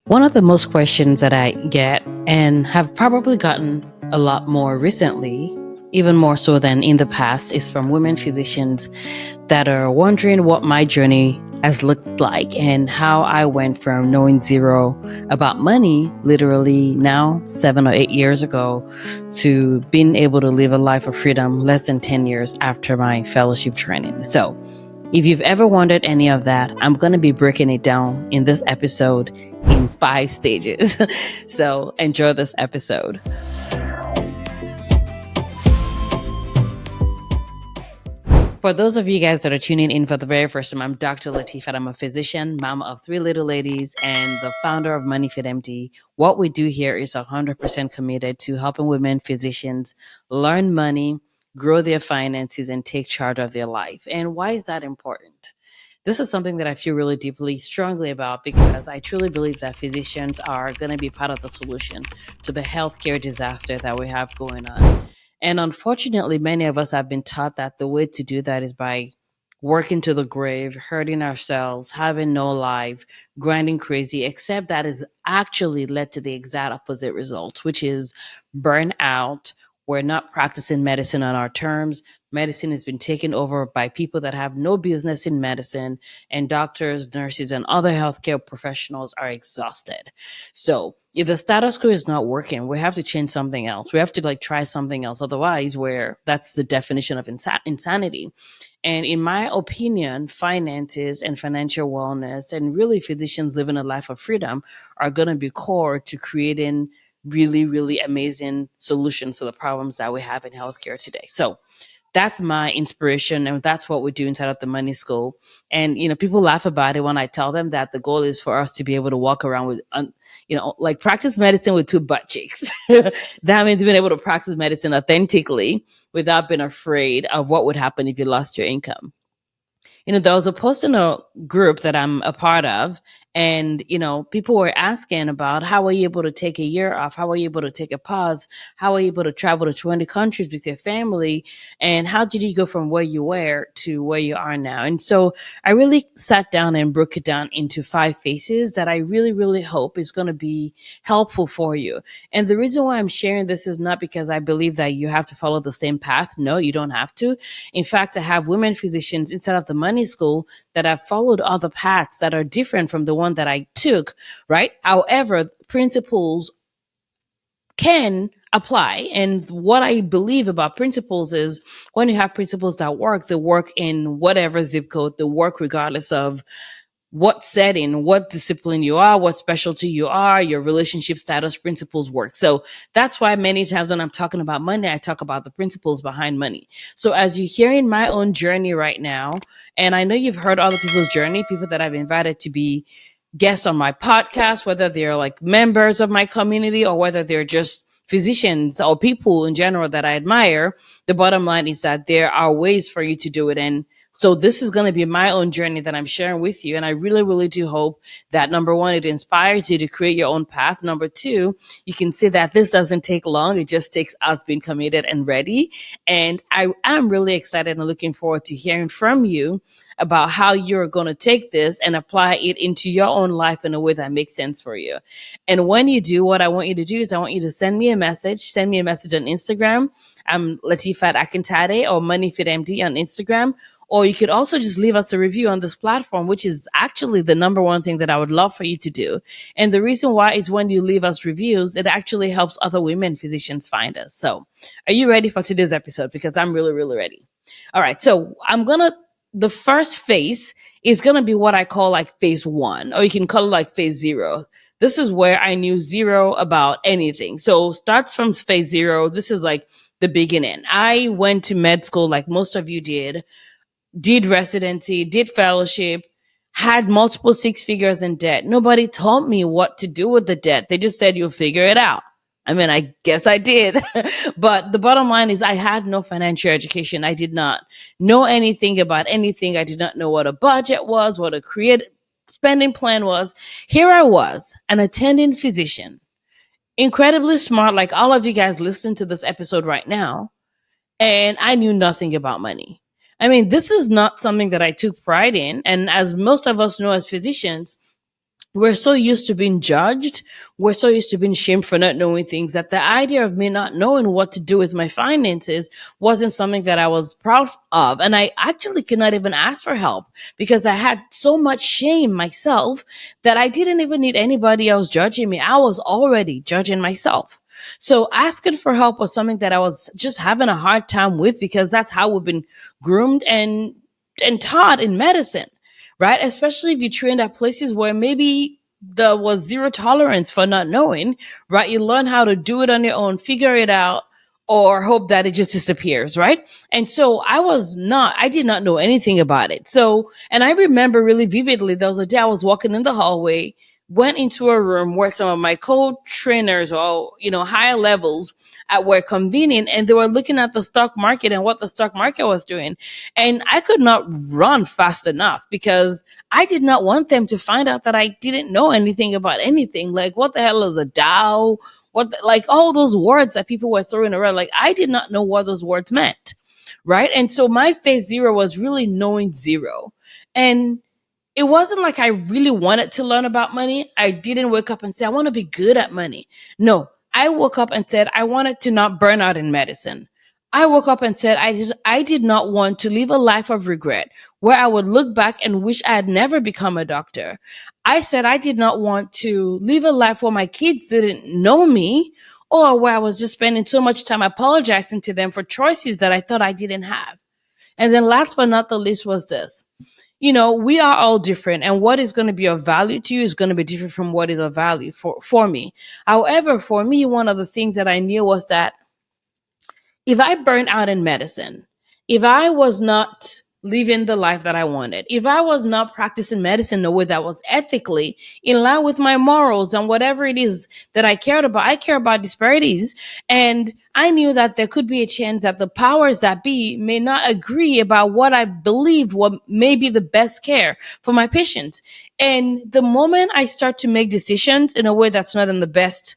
One of the most questions that I get and have probably gotten a lot more recently, even more so than in the past, is from women physicians that are wondering what my journey has looked like and how I went from knowing zero about money, literally now 7 or 8 years ago, to being able to live a life of freedom less than 10 years after my fellowship training. So, if you've ever wondered any of that, I'm going to be breaking it down in this episode in 5 stages. So enjoy this episode. For those of you guys that are tuning in for the very first time, I'm Dr. Latifat. I'm a physician, mama of three little ladies, and the founder of MoneyFit MD. What we do here is 100% committed to helping women physicians learn money, grow their finances, and take charge of their life. And why is that important? This is something that I feel really deeply, strongly about because I truly believe that physicians are going to be part of the solution to the healthcare disaster that we have going on. And unfortunately, many of us have been taught that the way to do that is by working to the grave, hurting ourselves, having no life, grinding crazy, except that has actually led to the exact opposite results, which is burnout. We're not practicing medicine on our terms. Medicine has been taken over by people that have no business in medicine, and doctors, nurses, and other healthcare professionals are exhausted. So, if the status quo is not working, we have to change something else. We have to try something else. Otherwise, where that's the definition of insanity. And in my opinion, finances and financial wellness and really physicians living a life of freedom are going to be core to creating really, really amazing solutions to the problems that we have in healthcare today. So that's my inspiration, and that's what we do inside of the money school. And people laugh about it when I tell them that the goal is for us to be able to walk around with like practice medicine with two butt cheeks. That means being able to practice medicine authentically without being afraid of what would happen if you lost your income. There was a post in a group that I'm a part of, and people were asking about how are you able to take a year off, how are you able to take a pause, how are you able to travel to 20 countries with your family, and how did you go from where you were to where you are now. And so I really sat down and broke it down into 5 phases that I really, really hope is going to be helpful for you. And the reason why I'm sharing this is not because I believe that you have to follow the same path. No, you don't have to. In fact, I have women physicians inside of the money school that have followed other paths that are different from the one that I took, right? However, principles can apply. And what I believe about principles is when you have principles that work, they work in whatever zip code, they work regardless of what setting, what discipline you are, what specialty you are, your relationship status principles work. So that's why many times when I'm talking about money, I talk about the principles behind money. So as you're hearing my own journey right now, and I know you've heard other people's journey, people that I've invited to be guests on my podcast, whether they're like members of my community or whether they're just physicians or people in general that I admire, the bottom line is that there are ways for you to do it. And so this is going to be my own journey that I'm sharing with you. And I really, really do hope that number one, it inspires you to create your own path. Number two, you can see that this doesn't take long. It just takes us being committed and ready. And I am really excited and looking forward to hearing from you about how you're going to take this and apply it into your own life in a way that makes sense for you. And when you do, what I want you to do is I want you to send me a message on Instagram. I'm Latifat Akintade or MoneyFitMD on Instagram. Or you could also just leave us a review on this platform, which is actually the number one thing that I would love for you to do. And the reason why is when you leave us reviews, it actually helps other women physicians find us. So are you ready for today's episode? Because I'm really, really ready. All right. So the first phase is going to be what I call like phase one, or you can call it like phase zero. This is where I knew zero about anything. So starts from phase zero. This is like the beginning. I went to med school like most of you did residency, did fellowship, had multiple six figures in debt. Nobody told me what to do with the debt. They just said, you'll figure it out. I mean, I guess I did. But the bottom line is I had no financial education. I did not know anything about anything. I did not know what a budget was, what a creative spending plan was. Here I was, an attending physician, incredibly smart, like all of you guys listening to this episode right now, and I knew nothing about money. I mean, this is not something that I took pride in. And as most of us know as physicians, we're so used to being judged, we're so used to being shamed for not knowing things, that the idea of me not knowing what to do with my finances wasn't something that I was proud of. And I actually could not even ask for help because I had so much shame myself that I didn't even need anybody else judging me. I was already judging myself. So asking for help was something that I was just having a hard time with, because that's how we've been groomed and taught in medicine, right? Especially if you trained at places where maybe there was zero tolerance for not knowing, right? You learn how to do it on your own, figure it out, or hope that it just disappears, right? And so I did not know anything about it. So, and I remember really vividly, there was a day I was walking in the hallway, went into a room where some of my co-trainers, or, higher levels were convening, and they were looking at the stock market and what the stock market was doing. And I could not run fast enough because I did not want them to find out that I didn't know anything about anything. Like, what the hell is a Dow? Like all those words that people were throwing around. Like, I did not know what those words meant. Right. And so my phase zero was really knowing zero. And it wasn't like I really wanted to learn about money. I didn't wake up and say, I want to be good at money. No, I woke up and said, I wanted to not burn out in medicine. I woke up and said, I did not want to live a life of regret where I would look back and wish I had never become a doctor. I said, I did not want to live a life where my kids didn't know me, or where I was just spending so much time apologizing to them for choices that I thought I didn't have. And then last but not the least was this. We are all different, and what is going to be of value to you is going to be different from what is of value for me. However, for me, one of the things that I knew was that if I burned out in medicine, if I was not living the life that I wanted, if I was not practicing medicine in a way that was ethically in line with my morals and whatever it is that I care about disparities. And I knew that there could be a chance that the powers that be may not agree about what I believed what may be the best care for my patients. And the moment I start to make decisions in a way that's not in the best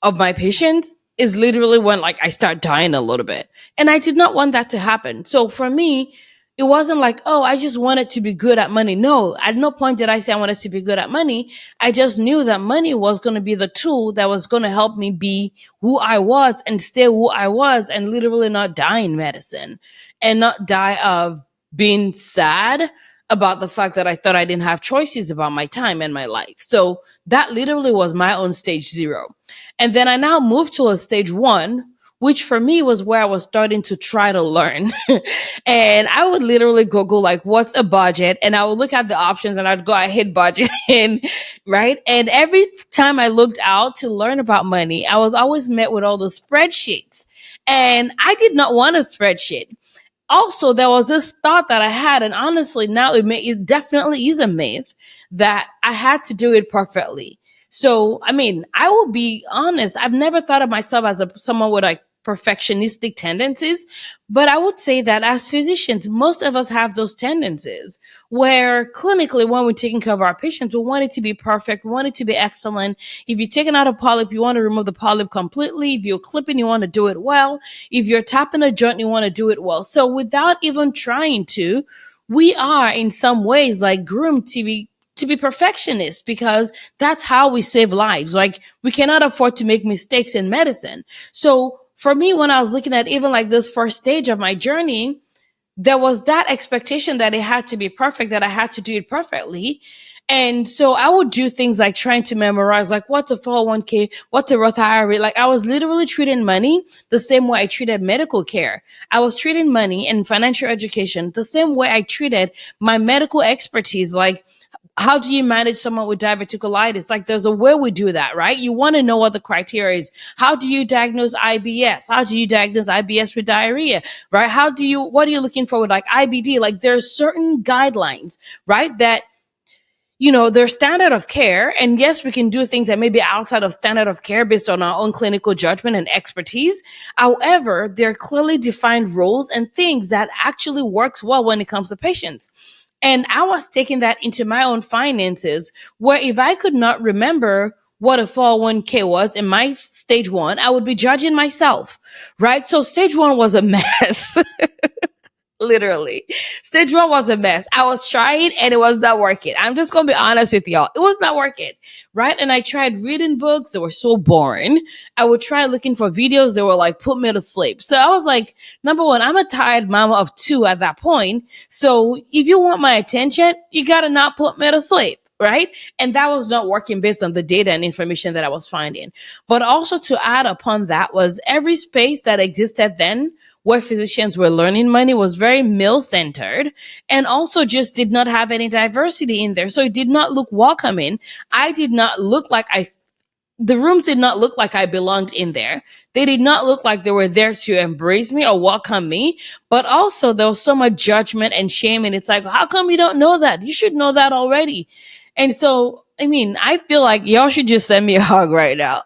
of my patients is literally when like I start dying a little bit. And I did not want that to happen. So for me, it wasn't like, oh, I just wanted to be good at money. No, at no point did I say I wanted to be good at money. I just knew that money was going to be the tool that was going to help me be who I was and stay who I was, and literally not die in medicine and not die of being sad about the fact that I thought I didn't have choices about my time and my life. So that literally was my own stage zero. And then I now moved to a stage one, which for me was where I was starting to try to learn. And I would literally Google like, what's a budget? And I would look at the options and I'd go, I hit budget. And right. And every time I looked out to learn about money, I was always met with all the spreadsheets. And I did not want a spreadsheet. Also, there was this thought that I had, and honestly, now it definitely is a myth, that I had to do it perfectly. So, I mean, I will be honest. I've never thought of myself as someone with like perfectionistic tendencies, but I would say that as physicians, most of us have those tendencies where clinically, when we're taking care of our patients, we want it to be perfect. We want it to be excellent. If you're taking out a polyp, you want to remove the polyp completely. If you're clipping, you want to do it well. If you're tapping a joint, you want to do it well. So without even trying to, we are in some ways like groomed to be perfectionists, because that's how we save lives. Like, we cannot afford to make mistakes in medicine. So for me, when I was looking at even like this first stage of my journey, there was that expectation that it had to be perfect, that I had to do it perfectly. And so I would do things like trying to memorize, like, what's a 401k, what's a Roth IRA. Like, I was literally treating money the same way I treated medical care. I was treating money and financial education the same way I treated my medical expertise. Like, how do you manage someone with diverticulitis? Like, there's a way we do that, right? You want to know what the criteria is. How do you diagnose IBS? How do you diagnose IBS with diarrhea, right? What are you looking for with like IBD? Like, there's certain guidelines, right? That, their standard of care. And yes, we can do things that may be outside of standard of care based on our own clinical judgment and expertise. However, there are clearly defined rules and things that actually works well when it comes to patients. And I was taking that into my own finances, where if I could not remember what a 401k was in my stage one, I would be judging myself, right? So stage one was a mess. Literally. Stage one was a mess. I was trying and it was not working. I'm just going to be honest with y'all. It was not working. Right. And I tried reading books that were so boring. I would try looking for videos that were like, put me to sleep. So I was like, number one, I'm a tired mama of two at that point. So if you want my attention, you got to not put me to sleep. Right. And that was not working based on the data and information that I was finding. But also to add upon that was every space that existed then where physicians were learning money was very male centered and also just did not have any diversity in there. So it did not look welcoming. I did not look like the rooms did not look like I belonged in there. They did not look like they were there to embrace me or welcome me. But also there was so much judgment and shame. And it's like, how come you don't know that? You should know that already. And so, I mean, I feel like y'all should just send me a hug right now.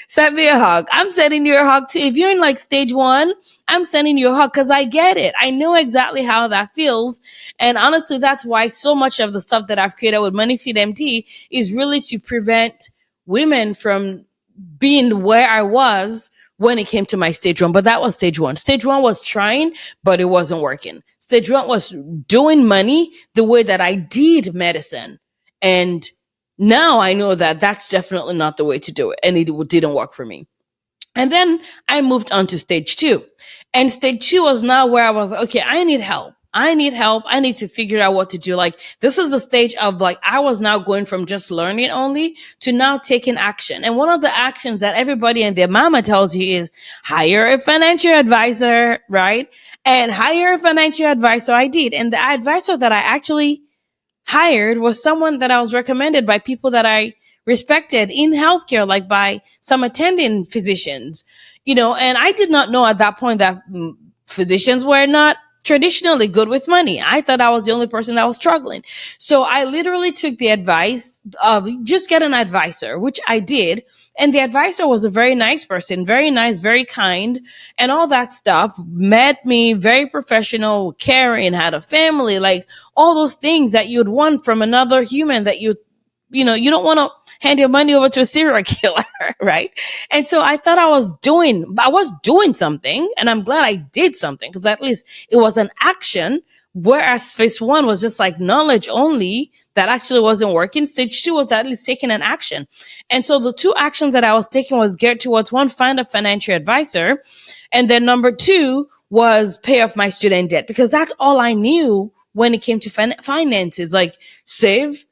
Send me a hug. I'm sending you a hug too. If you're in like stage one, I'm sending you a hug because I get it. I know exactly how that feels. And honestly, that's why so much of the stuff that I've created with Money Feed MT is really to prevent women from being where I was when it came to my stage one. But that was stage one. Stage one was trying, but it wasn't working. Stage one was doing money the way that I did medicine. And now I know that that's definitely not the way to do it. And it didn't work for me. And then I moved on to stage two. And stage two was now where I was like, okay, I need help. I need help. I need to figure out what to do. Like, this is the stage of like, I was now going from just learning only to now taking action. And one of the actions that everybody and their mama tells you is hire a financial advisor, right? And hire a financial advisor. I did. And the advisor that I actually hired was someone that I was recommended by people that I respected in healthcare, like by some attending physicians, and I did not know at that point that physicians were not traditionally good with money. I thought I was the only person that was struggling. So I literally took the advice of just get an advisor, which I did. And the advisor was a very nice person, very nice, very kind, and all that stuff. Met me, very professional, caring, had a family, like all those things that you'd want from another human that you don't want to hand your money over to a serial killer, right? And so I thought I was doing something, and I'm glad I did something because at least it was an action. Whereas phase one was just like knowledge only that actually wasn't working. Stage two was at least taking an action. And so the two actions that I was taking was geared towards one, find a financial advisor. And then number two was pay off my student debt because that's all I knew when it came to finances, like save,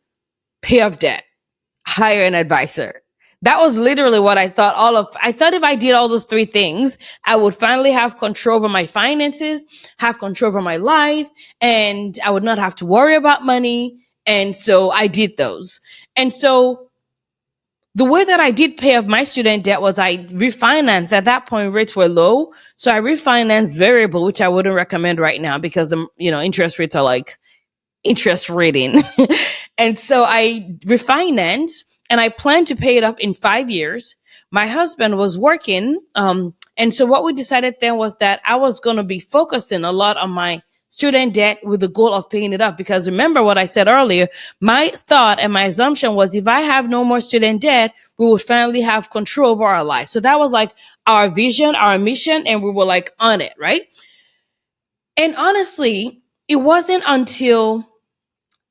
pay off debt, hire an advisor. That was literally what I thought I thought if I did all those three things, I would finally have control over my finances, have control over my life, and I would not have to worry about money. And so I did those. And so the way that I did pay off my student debt was I refinanced. At that point, rates were low. So I refinanced variable, which I wouldn't recommend right now because the, interest rates are like interest rating. And so I refinanced and I planned to pay it off in 5 years. My husband was working. And so what we decided then was that I was going to be focusing a lot on my student debt with the goal of paying it off. Because remember what I said earlier, my thought and my assumption was if I have no more student debt, we would finally have control over our lives. So that was like our vision, our mission, and we were like on it, right? And honestly, it wasn't until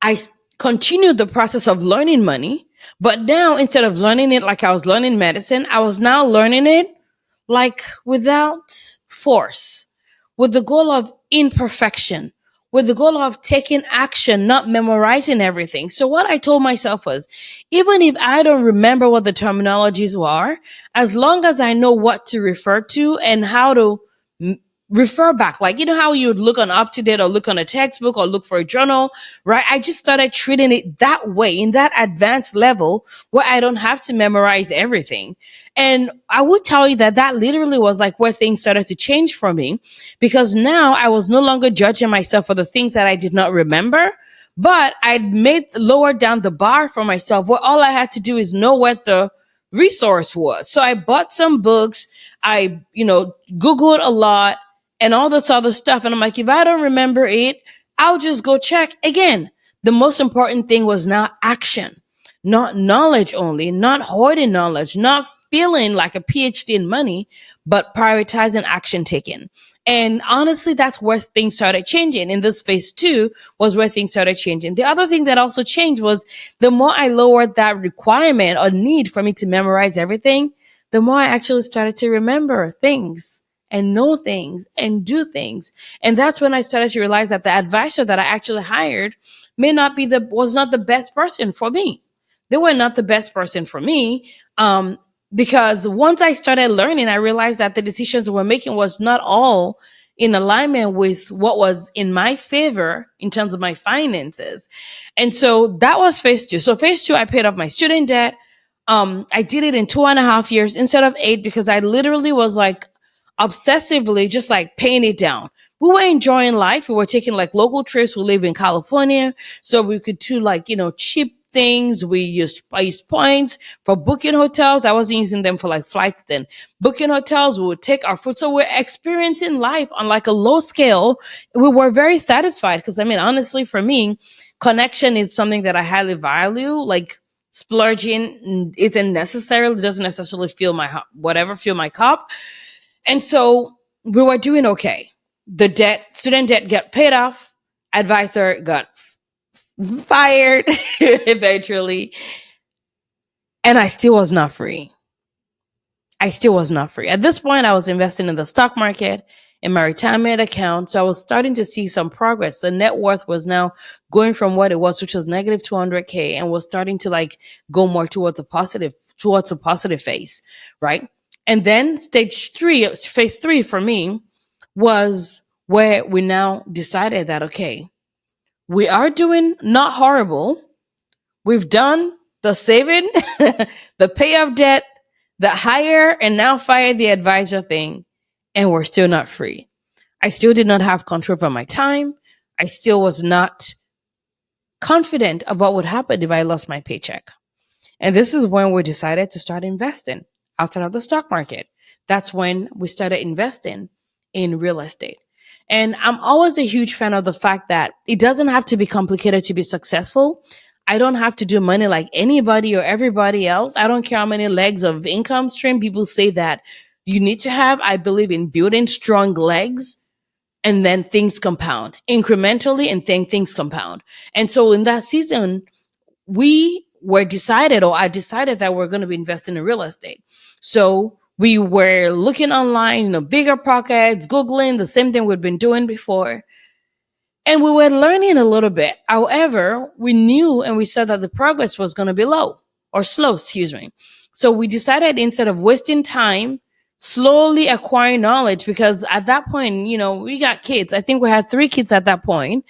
I continued the process of learning money, but now instead of learning it like I was learning medicine, I was now learning it like without force, with the goal of imperfection, with the goal of taking action, not memorizing everything. So what I told myself was, even if I don't remember what the terminologies were, as long as I know what to refer to and how to refer back, like, how you would look on UpToDate or look on a textbook or look for a journal, right? I just started treating it that way, in that advanced level where I don't have to memorize everything. And I would tell you that that literally was like where things started to change for me, because now I was no longer judging myself for the things that I did not remember, but I'd lowered down the bar for myself where all I had to do is know what the resource was. So I bought some books. I, Googled a lot and all this other stuff. And I'm like, if I don't remember it, I'll just go check again. The most important thing was now action, not knowledge only, not hoarding knowledge, not feeling like a PhD in money, but prioritizing action taking. And honestly, that's where things started changing. In this phase two was where things started changing. The other thing that also changed was the more I lowered that requirement or need for me to memorize everything, the more I actually started to remember things and know things and do things. And that's when I started to realize that the advisor that I actually hired was not the best person for me. They were not the best person for me. Because once I started learning, I realized that the decisions we were making was not all in alignment with what was in my favor in terms of my finances. And so that was phase two. So phase two, I paid off my student debt. I did it in 2.5 years instead of 8 because I literally was like obsessively just like paying it down. We were enjoying life. We were taking like local trips. We live in California, so we could do like, cheap things. I used points for booking hotels. I wasn't using them for like flights then. Booking hotels, we would take our food. So we're experiencing life on like a low scale. We were very satisfied because I mean, honestly, for me, connection is something that I highly value. Like splurging isn't necessarily, doesn't necessarily fill my cup. And so we were doing okay. Student debt got paid off. Advisor got fired eventually. And I still was not free. I still was not free. At this point, I was investing in the stock market, in my retirement account. So I was starting to see some progress. The net worth was now going from what it was, which was negative 200K, and was starting to like go more towards a positive phase, right? And then phase three for me was where we now decided that, okay, we are doing not horrible. We've done the saving, the pay off debt, the hire and now fire the advisor thing, and we're still not free. I still did not have control over my time. I still was not confident of what would happen if I lost my paycheck. And this is when we decided to start investing outside of the stock market. That's when we started investing in real estate. And I'm always a huge fan of the fact that it doesn't have to be complicated to be successful. I don't have to do money like anybody or everybody else. I don't care how many legs of income stream people say that you need to have. I believe in building strong legs and then things compound incrementally and then things compound. And so in that season, I decided that we're going to be investing in real estate. So we were looking online, bigger pockets, Googling the same thing we'd been doing before. And we were learning a little bit. However, we knew and we said that the progress was going to be slow, excuse me. So we decided instead of wasting time, slowly acquiring knowledge, because at that point, we got kids. I think we had 3 kids at that point.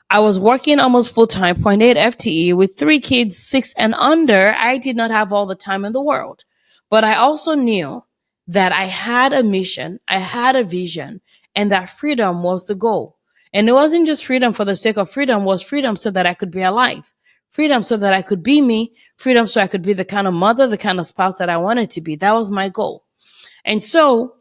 I was working almost full time, zero point 0.8 FTE with 3 kids, 6 and under. I did not have all the time in the world. But I also knew that I had a mission, I had a vision, and that freedom was the goal. And it wasn't just freedom for the sake of freedom, was freedom so that I could be alive. Freedom so that I could be me, freedom so I could be the kind of mother, the kind of spouse that I wanted to be. That was my goal. And so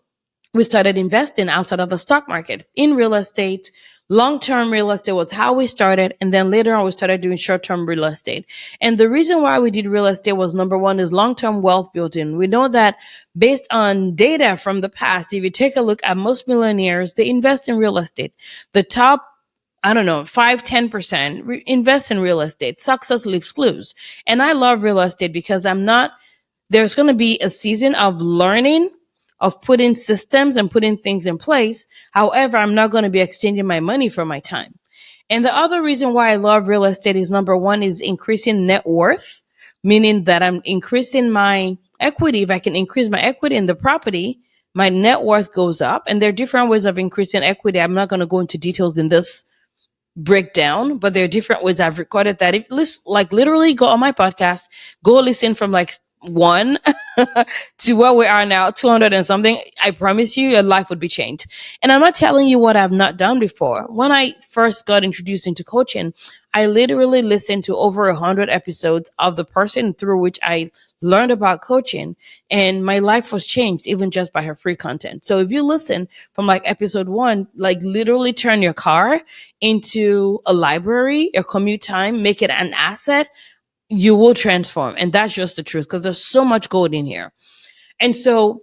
we started investing outside of the stock market in real estate. Long-term real estate was how we started. And then later on, we started doing short-term real estate. And the reason why we did real estate was, number one, is long-term wealth building. We know that based on data from the past, if you take a look at most millionaires, they invest in real estate. The top, I don't know, 5-10% invest in real estate. Success leaves clues. And I love real estate because there's going to be a season of learning, of putting systems and putting things in place. However, I'm not going to be exchanging my money for my time. And the other reason why I love real estate is, number one, is increasing net worth, meaning that I'm increasing my equity. If I can increase my equity in the property, my net worth goes up. And there are different ways of increasing equity. I'm not going to go into details in this breakdown, but there are different ways I've recorded that. Like literally go on my podcast, go listen from like one to where we are now, 200 and something. I promise you, your life would be changed. And I'm not telling you what I've not done before. When I first got introduced into coaching, I literally listened to over 100 episodes of the person through which I learned about coaching, and my life was changed even just by her free content. So if you listen from like episode 1, like literally turn your car into a library, your commute time, make it an asset, you will transform. And that's just the truth, because there's so much gold in here. And so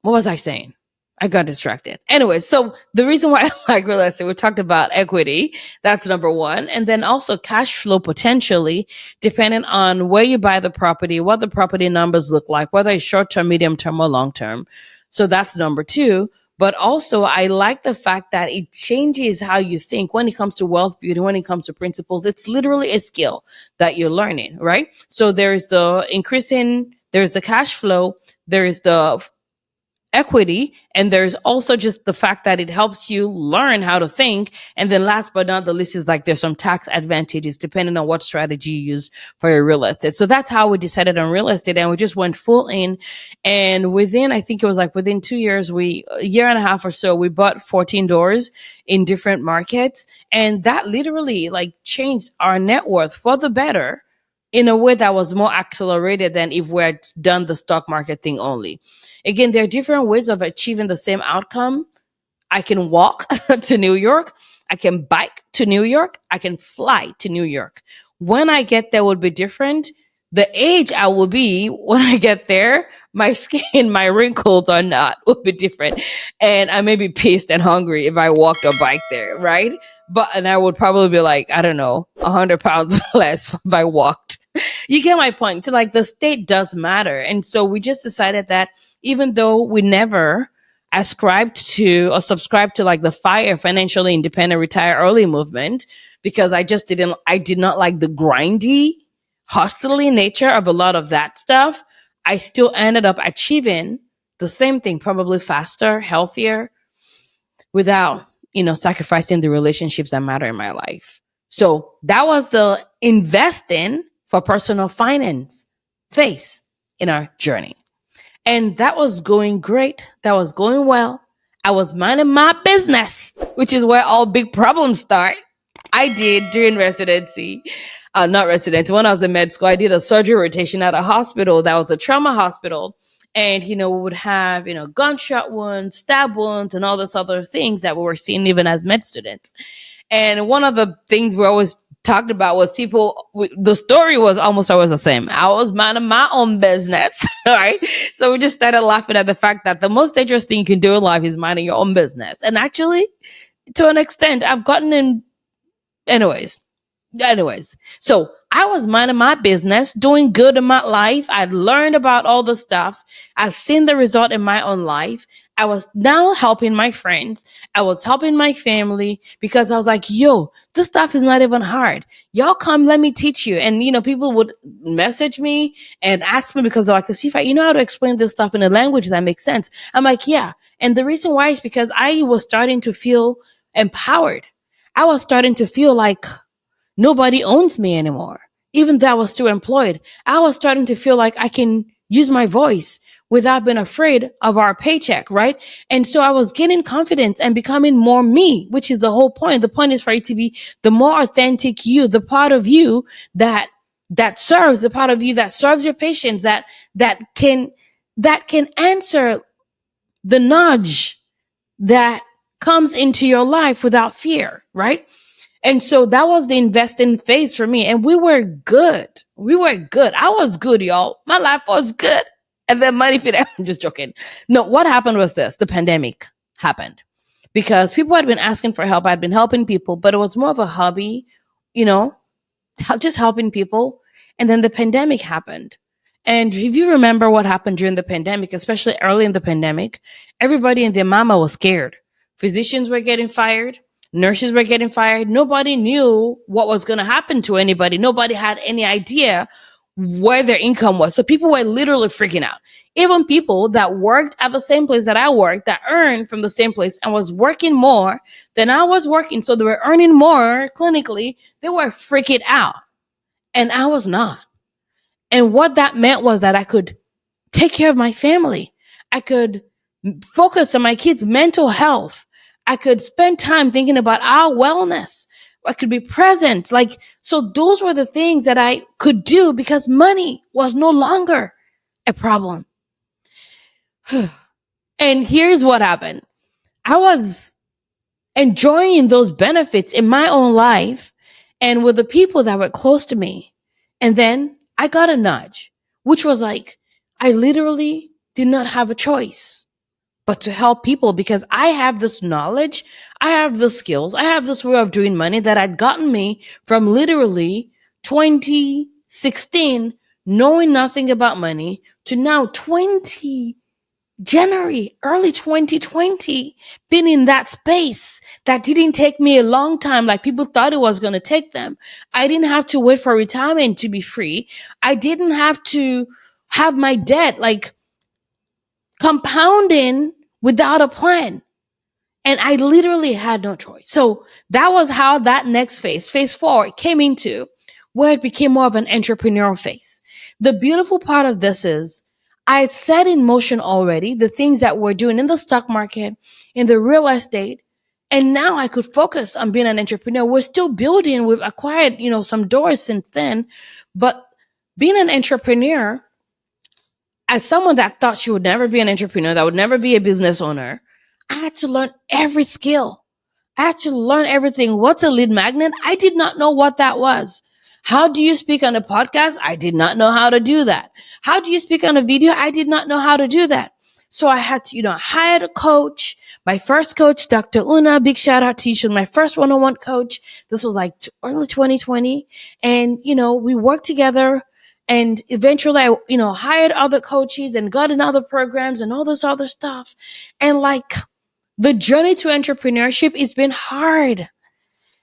what was I saying? I got distracted. Anyway, so the reason why I like real estate, we talked about equity. That's number one. And then also cash flow potentially, depending on where you buy the property, what the property numbers look like, whether it's short term, medium term, or long term. So that's number two. But also, I like the fact that it changes how you think when it comes to wealth beauty, when it comes to principles. It's literally a skill that you're learning, right? So there's the increasing, there's the cash flow, there is the equity, and there's also just the fact that it helps you learn how to think. And then last but not the least is like there's some tax advantages depending on what strategy you use for your real estate. So that's how we decided on real estate, and we just went full in. And within, I think it was like within 2 years, a year and a half or so, we bought 14 doors in different markets, and that literally like changed our net worth for the better in a way that was more accelerated than if we had done the stock market thing only. Again, there are different ways of achieving the same outcome. I can walk to New York. I can bike to New York. I can fly to New York. When I get there would be different. The age I will be when I get there, my skin, my wrinkles or not will be different. And I may be pissed and hungry if I walked or bike there, right? And I would probably be like, I don't know, 100 pounds less if I walked. You get my point. So like the state does matter. And so we just decided that even though we never ascribed to or subscribed to like the FIRE, financially independent retire early movement, because I did not like the grindy, hustling nature of a lot of that stuff. I still ended up achieving the same thing, probably faster, healthier, without, sacrificing the relationships that matter in my life. So that was the investing for personal finance phase in our journey. And that was going great. That was going well. I was minding my business, which is where all big problems start. I did during residency, not residency, when I was in med school, I did a surgery rotation at a hospital that was a trauma hospital. And, we would have, gunshot wounds, stab wounds, and all those other things that we were seeing even as med students. And one of the things we always talked about was the story was almost always the same. I was minding my own business. All right. So we just started laughing at the fact that the most dangerous thing you can do in life is minding your own business. And actually, to an extent, I've gotten in, anyways, so I was minding my business, doing good in my life. I'd learned about all the stuff. I've seen the result in my own life. I was now helping my friends. I was helping my family because I was like, yo, this stuff is not even hard. Y'all come, let me teach you. And, people would message me and ask me because they're like, Asifa, you know how to explain this stuff in a language that makes sense? I'm like, yeah. And the reason why is because I was starting to feel empowered. I was starting to feel like nobody owns me anymore. Even though I was still employed, I was starting to feel like I can use my voice without being afraid of our paycheck, right? And so I was gaining confidence and becoming more me, which is the whole point. The point is for you to be the more authentic you, the part of you that serves, the part of you that serves your patients, that can answer the nudge that comes into your life without fear, right? And so that was the investing phase for me. And we were good. We were good. I was good, y'all. My life was good. And then money fit. I'm just joking. No, what happened was this. The pandemic happened because people had been asking for help. I'd been helping people, but it was more of a hobby, you know, just helping people. And then the pandemic happened. And if you remember what happened during the pandemic, especially early in the pandemic, everybody and their mama was scared. Physicians were getting fired. Nurses were getting fired. Nobody knew what was going to happen to anybody. Nobody had any idea where their income was. So people were literally freaking out. Even people that worked at the same place that I worked, that earned from the same place and was working more than I was working. So they were earning more clinically. They were freaking out. And I was not. And what that meant was that I could take care of my family. I could focus on my kids' mental health. I could spend time thinking about our wellness. I could be present. So those were the things that I could do because money was no longer a problem. And here's what happened. I was enjoying those benefits in my own life and with the people that were close to me. And then I got a nudge, which was like, I literally did not have a choice. but to help people, because I have this knowledge, I have the skills, I have this way of doing money that had gotten me from literally 2016, knowing nothing about money, to now 20 January, early 2020, being in that space. That didn't take me a long time like people thought it was going to take them. I didn't have to wait for retirement to be free. I didn't have to have my debt like compounding without a plan. And I literally had no choice. So that was how that next phase 4, came into, where it became more of an entrepreneurial phase. The beautiful part of this is I had set in motion already the things that we're doing in the stock market, in the real estate, and now I could focus on being an entrepreneur. We're still building. We've acquired, some doors since then, but being an entrepreneur, as someone that thought she would never be an entrepreneur, that would never be a business owner, I had to learn every skill. I had to learn everything. What's a lead magnet? I did not know what that was. How do you speak on a podcast? I did not know how to do that. How do you speak on a video? I did not know how to do that. So I had to, hire a coach. My first coach, Dr. Una, big shout out to you. She was my first one-on-one coach. This was like early 2020. And, we worked together. And eventually I, hired other coaches and got in other programs and all this other stuff. And like, the journey to entrepreneurship has been hard.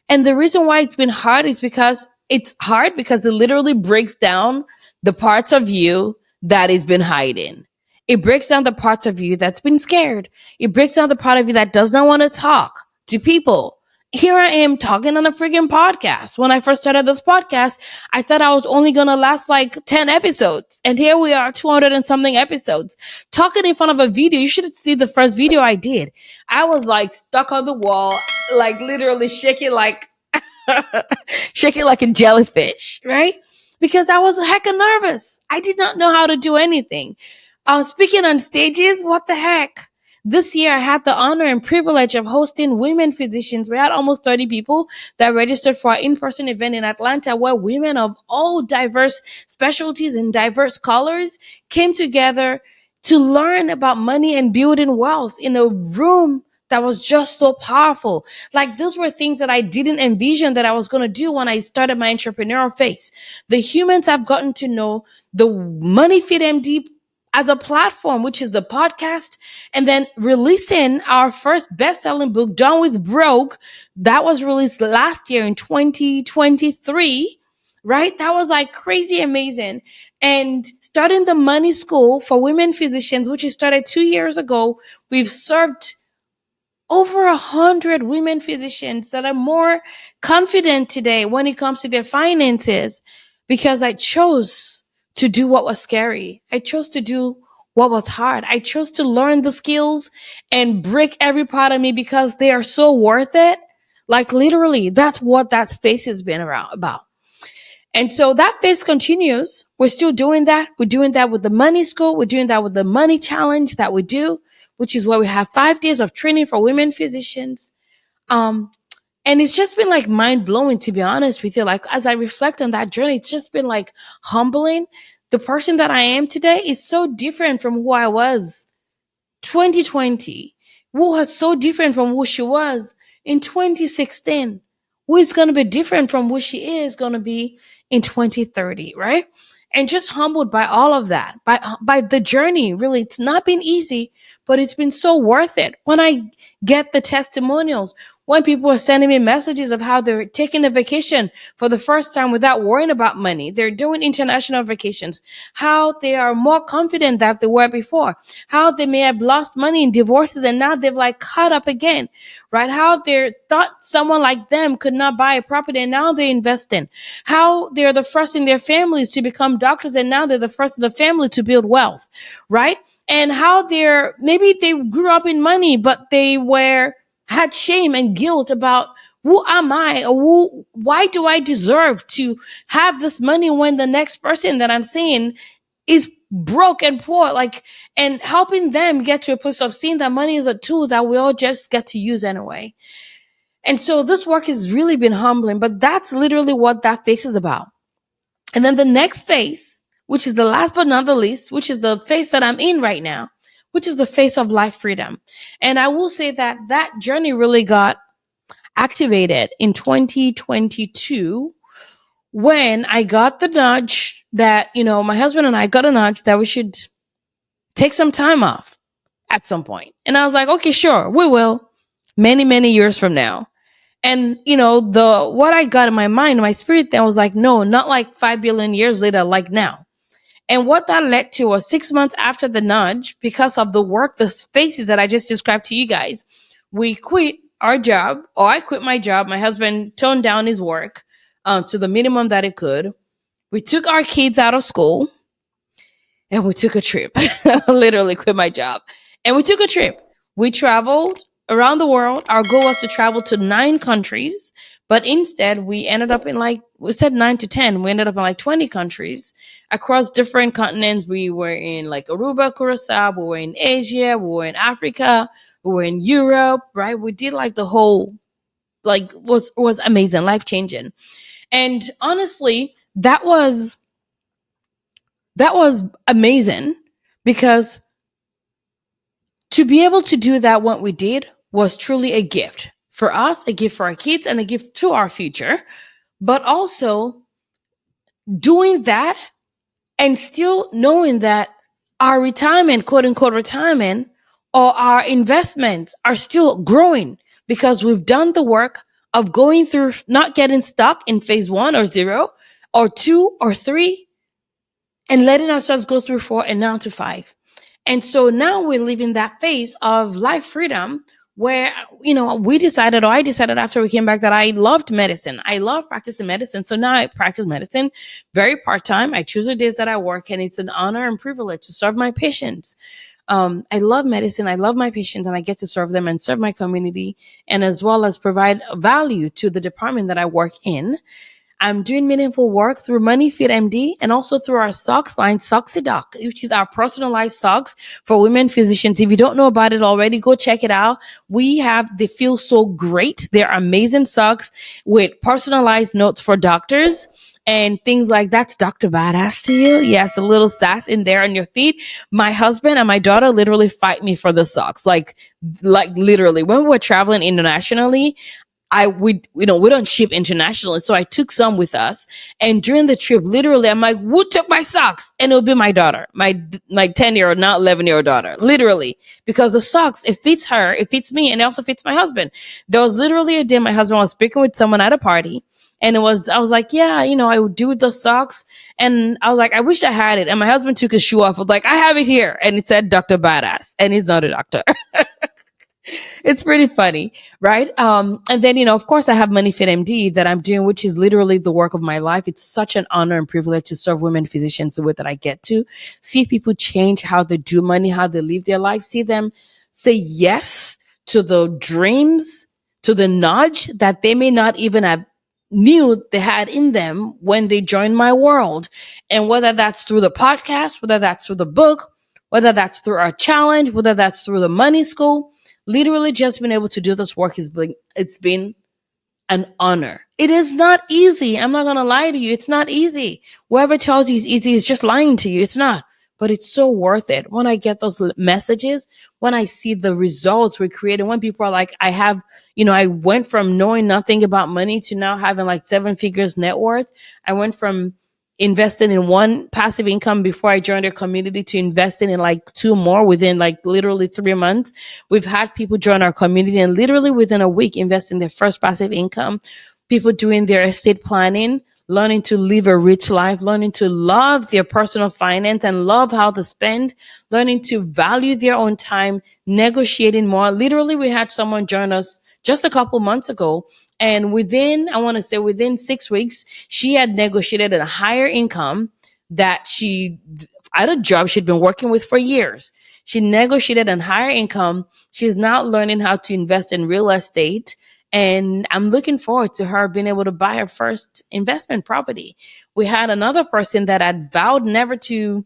And the reason why it's been hard is because it literally breaks down the parts of you that has been hiding. It breaks down the parts of you that's been scared. It breaks down the part of you that does not want to talk to people. Here I am talking on a freaking podcast. When I first started this podcast, I thought I was only going to last like 10 episodes. And here we are, 200 and something episodes. Talking in front of a video. You should see the first video I did. I was like stuck on the wall, like literally shaking like shaking like a jellyfish, right? Because I was hecka nervous. I did not know how to do anything. Speaking on stages, what the heck? This year, I had the honor and privilege of hosting women physicians. We had almost 30 people that registered for our in-person event in Atlanta, where women of all diverse specialties and diverse colors came together to learn about money and building wealth in a room that was just so powerful. Like, those were things that I didn't envision that I was going to do when I started my entrepreneurial phase. The humans I've gotten to know, the Money Fit MD as a platform, which is the podcast, and then releasing our first best-selling book, Done with Broke, that was released last year in 2023, right? That was like crazy amazing. And starting the money school for women physicians, which is started 2 years ago, we've served over 100 women physicians that are more confident today when it comes to their finances, because I chose to do what was scary. I chose to do what was hard. I chose to learn the skills and break every part of me because they are so worth it. Like, literally, that's what that phase has been about. And so that phase continues. We're still doing that. We're doing that with the money school. We're doing that with the money challenge that we do, which is where we have 5 days of training for women physicians. And it's just been like mind blowing, to be honest with you. Like, as I reflect on that journey, it's just been like humbling. The person that I am today is so different from who I was 2020, who was so different from who she was in 2016, who is going to be different from who she is going to be in 2030, right? And just humbled by all of that, by the journey. Really, it's not been easy, but it's been so worth it. When I get the testimonials, when people are sending me messages of how they're taking a vacation for the first time without worrying about money, they're doing international vacations, how they are more confident than they were before, how they may have lost money in divorces and now they've like caught up again, right? How they thought someone like them could not buy a property and now they invest in, how they're the first in their families to become doctors and now they're the first in the family to build wealth, right? And how maybe they grew up in money, but they had shame and guilt about, who am I, or why do I deserve to have this money when the next person that I'm seeing is broke and poor, like, and helping them get to a place of seeing that money is a tool that we all just get to use anyway. And so this work has really been humbling, but that's literally what that phase is about. And then the next phase, which is the last but not the least, which is the phase that I'm in right now, which is the face of life freedom. And I will say that that journey really got activated in 2022 when I got the nudge that, my husband and I got a nudge that we should take some time off at some point. And I was like, okay, sure, we will. Many, many years from now. And the what I got in my mind, my spirit then was like, no, not like 5 billion years later, like now. And what that led to was 6 months after the nudge, because of the work, the spaces that I just described to you guys, we quit our job, or I quit my job. My husband toned down his work to the minimum that it could. We took our kids out of school and we took a trip. I literally quit my job and we took a trip. We traveled around the world. Our goal was to travel to 9 countries, but instead we ended up in, like, we said 9 to 10. We ended up in like 20 countries across different continents. We were in like Aruba, Curacao. We were in Asia. We were in Africa. We were in Europe, right? We did like the whole, like, was amazing, life changing. And honestly, that was amazing, because to be able to do that, what we did was truly a gift for us, a gift for our kids, and a gift to our future. But also doing that and still knowing that our retirement, quote unquote retirement, or our investments are still growing, because we've done the work of going through, not getting stuck in phase 1 or 0 or 2 or 3, and letting ourselves go through 4 and now to 5. And so now we're living that phase of life freedom where, we decided, or I decided after we came back, that I loved medicine. I love practicing medicine. So now I practice medicine very part time. I choose the days that I work, and it's an honor and privilege to serve my patients. I love medicine. I love my patients, and I get to serve them and serve my community, and as well as provide value to the department that I work in. I'm doing meaningful work through MoneyFit MD, and also through our socks line, Soxidoc, which is our personalized socks for women physicians. If you don't know about it already, go check it out. They feel so great. They're amazing socks with personalized notes for doctors and things like, that's Dr. Badass to you. Yes, a little sass in there on your feet. My husband and my daughter literally fight me for the socks. Like literally, when we were traveling internationally, we don't ship internationally. So I took some with us. And during the trip, literally, I'm like, who took my socks? And it'll be my daughter, my 10-year-old, not 11-year-old daughter, literally, because the socks, it fits her, it fits me, and it also fits my husband. There was literally a day my husband was speaking with someone at a party. And I was like, yeah, I would do the socks. And I was like, I wish I had it. And my husband took his shoe off. Was like, I have it here. And it said Dr. Badass. And he's not a doctor. It's pretty funny, right? And then, of course, I have MoneyFit MD that I'm doing, which is literally the work of my life. It's such an honor and privilege to serve women physicians the way that I get to see people change how they do money, how they live their life, see them say yes to the dreams, to the nudge that they may not even have knew they had in them when they joined my world. And whether that's through the podcast, whether that's through the book, whether that's through our challenge, whether that's through the money school, literally just being able to do this work it's been an honor. It is not easy. I'm not going to lie to you. It's not easy. Whoever tells you it's easy is just lying to you. It's not. But it's so worth it. When I get those messages, when I see the results we created, when people are like, I went from knowing nothing about money to now having like 7 figures net worth. I went from investing in one passive income before I joined their community to investing in like 2 more within like literally 3 months. We've had people join our community and literally within a week invest in their first passive income. People doing their estate planning, learning to live a rich life, learning to love their personal finance and love how to spend, learning to value their own time, negotiating more. Literally, we had someone join us just a couple months ago. And within 6 weeks, she had negotiated a higher income that she, at a job she'd been working with for years. She negotiated a higher income. She's now learning how to invest in real estate. And I'm looking forward to her being able to buy her first investment property. We had another person that had vowed never to,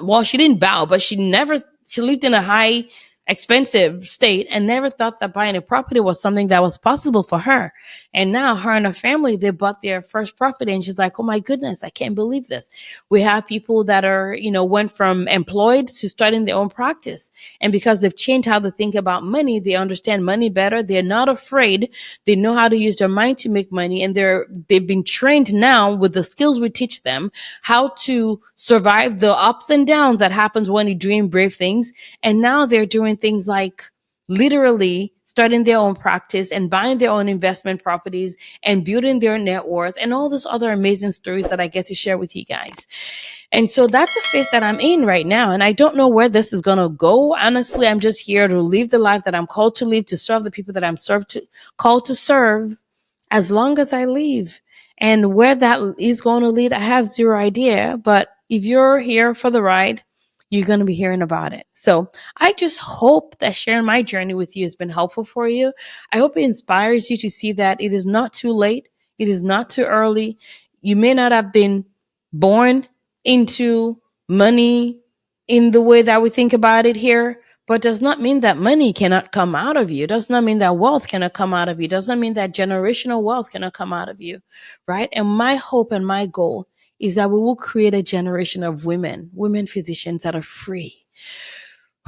well, she didn't vow, but she lived in a high expensive state and never thought that buying a property was something that was possible for her. And now her and her family, they bought their first property and she's like, oh my goodness, I can't believe this. We have people that are, went from employed to starting their own practice. And because they've changed how they think about money, they understand money better. They're not afraid. They know how to use their mind to make money. And they've been trained now with the skills we teach them, how to survive the ups and downs that happens when you dream brave things. And now they're doing things like literally starting their own practice and buying their own investment properties and building their net worth and all these other amazing stories that I get to share with you guys. And so that's the phase that I'm in right now. And I don't know where this is going to go. Honestly, I'm just here to live the life that I'm called to live, to serve the people that I'm called to serve as long as I live. And where that is going to lead, I have zero idea. But if you're here for the ride, you're going to be hearing about it. So I just hope that sharing my journey with you has been helpful for you. I hope it inspires you to see that it is not too late. It is not too early. You may not have been born into money in the way that we think about it here, but does not mean that money cannot come out of you. Does not mean that wealth cannot come out of you. Does not mean that generational wealth cannot come out of you, right? And my hope and my goal is that we will create a generation of women physicians that are free.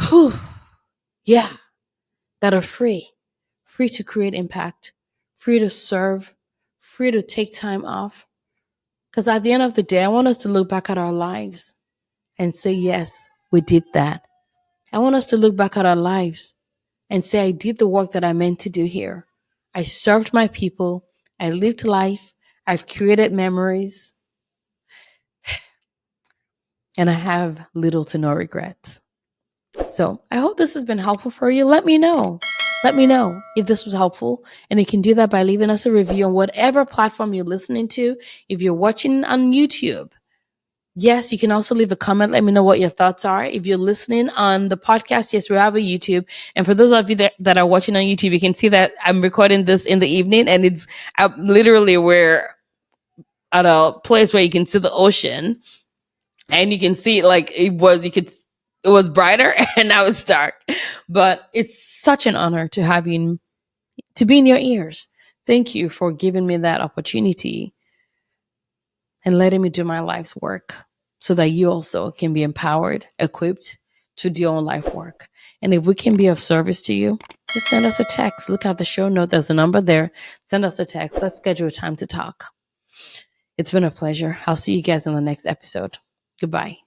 Whew. Yeah, that are free to create impact, free to serve, free to take time off. Because at the end of the day, I want us to look back at our lives and say, yes, we did that. I want us to look back at our lives and say, I did the work that I meant to do here. I served my people. I lived life. I've created memories. And I have little to no regrets. So I hope this has been helpful for you. Let me know. Let me know if this was helpful. And you can do that by leaving us a review on whatever platform you're listening to. If you're watching on YouTube, yes, you can also leave a comment. Let me know what your thoughts are. If you're listening on the podcast, yes, we have a YouTube. And for those of you that are watching on YouTube, you can see that I'm recording this in the evening and it's literally we're at a place where you can see the ocean and you can see like it was brighter and now it's dark. But it's such an honor to have you, to be in your ears. Thank you for giving me that opportunity and letting me do my life's work so that you also can be empowered, equipped to do your own life work. And if we can be of service to you, just send us a text. Look at the show note. There's a number there. Send us a text. Let's schedule a time to talk. It's been a pleasure. I'll see you guys in the next episode. Goodbye.